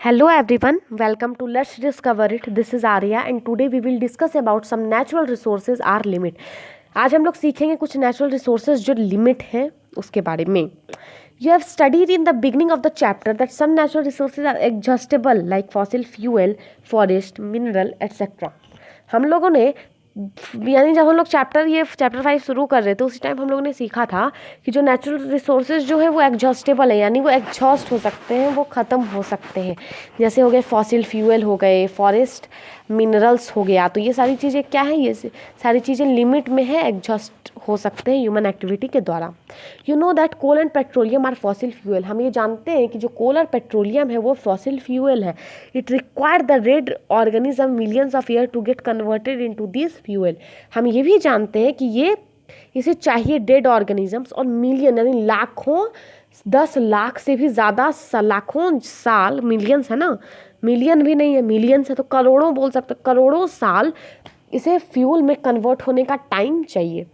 Hello everyone, welcome to Let's Discover It. This is Arya and today we will discuss about some natural resources are limit. आज हम लोग सीखेंगे कुछ natural resources जो limit हैं उसके बारे में. You have studied in the beginning of the chapter that some natural resources are exhaustible like fossil fuel, forest, mineral, etc. हम लोगों ने यानी जब हम लोग चैप्टर 5 शुरू कर रहे थे उसी टाइम हम लोगों ने सीखा था कि जो नेचुरल रिसोर्सेज जो है वो एग्जॉस्टेबल है, यानी वो एग्जॉस्ट हो सकते हैं, वो ख़त्म हो सकते हैं. जैसे हो गए फॉसिल फ्यूल, हो गए फॉरेस्ट, मिनरल्स हो गया. तो ये सारी चीज़ें क्या है, ये सारी चीज़ें लिमिट में है, एग्जॉस्ट हो सकते हैं ह्यूमन एक्टिविटी के द्वारा. You know that coal and petroleum are fossil fuel. हम ये जानते हैं कि जो कोल और पेट्रोलियम है वो फॉसिल फ्यूल है. It require the red organism millions of year to get converted into this fuel. हम ये भी जानते हैं कि इसे चाहिए डेड ऑर्गेनिजम्स और मिलियन यानी लाखों, 10 लाख से भी ज़्यादा लाखों साल, मिलियंस है ना, मिलियन भी नहीं है, मिलियंस है तो करोड़ों बोल सकते, करोड़ों साल इसे फ्यूल में कन्वर्ट होने का टाइम चाहिए.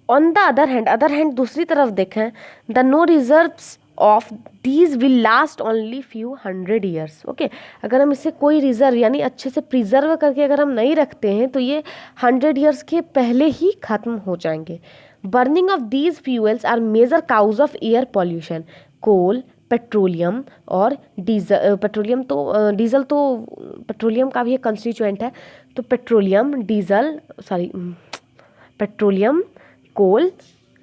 ऑन द अदर हैंड दूसरी तरफ देखें, the known reserves of these will last only few 100 years. Okay, अगर हम इसे कोई रिजर्व यानी अच्छे से प्रिजर्व करके अगर हम नहीं रखते हैं तो ये 100 ईयर्स के पहले ही ख़त्म हो जाएंगे. Burning of these fuels are major cause of air pollution. Coal, petroleum और डीजल, डीजल तो पेट्रोलियम का भी एक कंस्टिट्यूएंट है. तो पेट्रोलियम, कोल,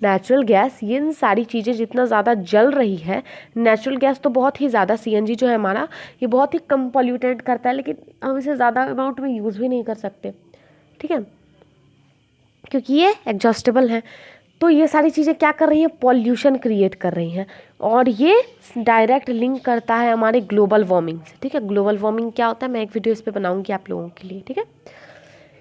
नेचुरल गैस, ये इन सारी चीज़ें जितना ज़्यादा जल रही है, नेचुरल गैस तो बहुत ही ज़्यादा, सीएनजी जो है हमारा, ये बहुत ही कम पॉल्यूटेंट करता है, लेकिन हम इसे ज़्यादा अमाउंट में यूज़ भी नहीं कर सकते, ठीक है, क्योंकि ये एग्जॉस्टेबल है. तो ये सारी चीज़ें क्या कर रही हैं, पॉल्यूशन क्रिएट कर रही हैं, और ये डायरेक्ट लिंक करता है हमारे ग्लोबल वार्मिंग से. ठीक है, ग्लोबल वार्मिंग क्या होता है मैं एक वीडियो इस पर बनाऊंगी आप लोगों के लिए. ठीक है,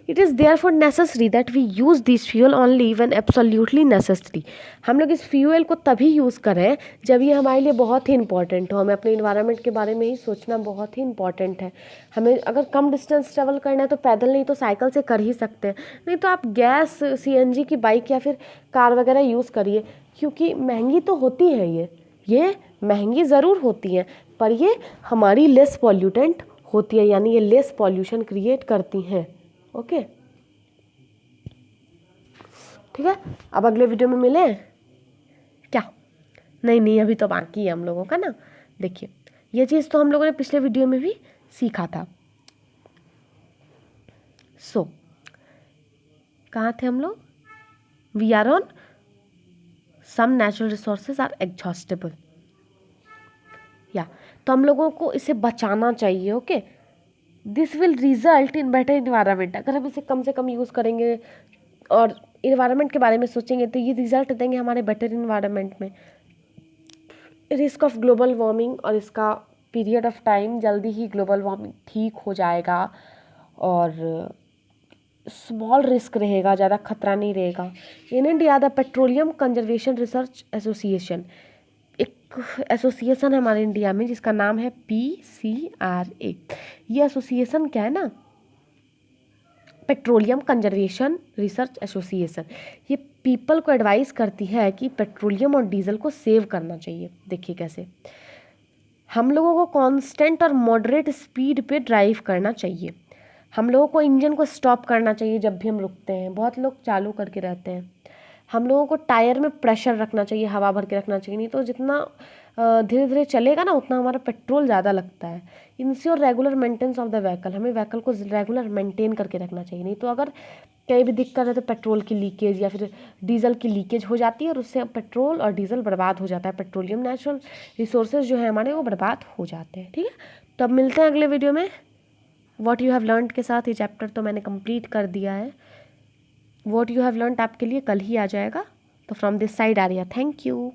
it is therefore necessary that we use this fuel only when absolutely necessary. हम लोग इस फ्यूल को तभी यूज़ करें जब ये हमारे लिए बहुत ही इंपॉर्टेंट हो. हमें अपने इन्वायरमेंट के बारे में ही सोचना बहुत ही इंपॉर्टेंट है. हमें अगर कम डिस्टेंस ट्रेवल करना है तो पैदल नहीं तो साइकिल से कर ही सकते हैं, नहीं तो आप गैस, सीएनजी की बाइक या फिर कार वगैरह यूज़ करिए, क्योंकि महंगी तो होती है, ये महंगी ज़रूर होती हैं, पर ये हमारी लेस पॉल्यूटेंट होती है, यानी ये लेस पॉल्यूशन क्रिएट करती हैं. ओके, ठीक है, अब अगले वीडियो में मिले क्या? नहीं, अभी तो बाकी है हम लोगों का ना. देखिए, ये चीज़ तो हम लोगों ने पिछले वीडियो में भी सीखा था. सो कहाँ थे हम लोग? We are on some natural resources are exhaustible. या तो हम लोगों को इसे बचाना चाहिए. Okay, this will result in better environment. अगर हम इसे कम से कम यूज़ करेंगे और इन्वायरमेंट के बारे में सोचेंगे तो ये रिजल्ट देंगे हमारे बेटर इन्वायरमेंट में. रिस्क ऑफ ग्लोबल वार्मिंग और इसका पीरियड ऑफ टाइम, जल्दी ही ग्लोबल वार्मिंग ठीक हो जाएगा और स्मॉल रिस्क रहेगा, ज़्यादा खतरा नहीं रहेगा. In India the petroleum conservation research association, एक एसोसिएशन है हमारे इंडिया में जिसका नाम है PCRA. ये एसोसिएशन क्या है ना, पेट्रोलियम कंजर्वेशन रिसर्च एसोसिएशन, ये पीपल को एडवाइस करती है कि पेट्रोलियम और डीजल को सेव करना चाहिए. देखिए कैसे, हम लोगों को कांस्टेंट और मॉडरेट स्पीड पे ड्राइव करना चाहिए. हम लोगों को इंजन को स्टॉप करना चाहिए जब भी हम रुकते हैं, बहुत लोग चालू करके रहते हैं. हम लोगों को टायर में प्रेशर रखना चाहिए, हवा भर के रखना चाहिए, नहीं तो जितना धीरे धीरे चलेगा ना उतना हमारा पेट्रोल ज़्यादा लगता है. Ensure regular maintenance of the vehicle, हमें व्हीकल को रेगुलर मेंटेन करके रखना चाहिए, नहीं तो अगर कहीं भी दिक्कत है तो पेट्रोल की लीकेज या फिर डीजल की लीकेज हो जाती है और उससे पेट्रोल और डीजल बर्बाद हो जाता है. पेट्रोलियम नेचुरल रिसोर्सेज जो है हमारे वो बर्बाद हो जाते हैं. ठीक है, तो अब मिलते हैं अगले वीडियो में व्हाट यू हैव लर्नड के साथ. ये चैप्टर तो मैंने कंप्लीट कर दिया है. व्हाट यू हैव लर्नड आपके लिए कल ही आ जाएगा. तो from this side Arya, thank you.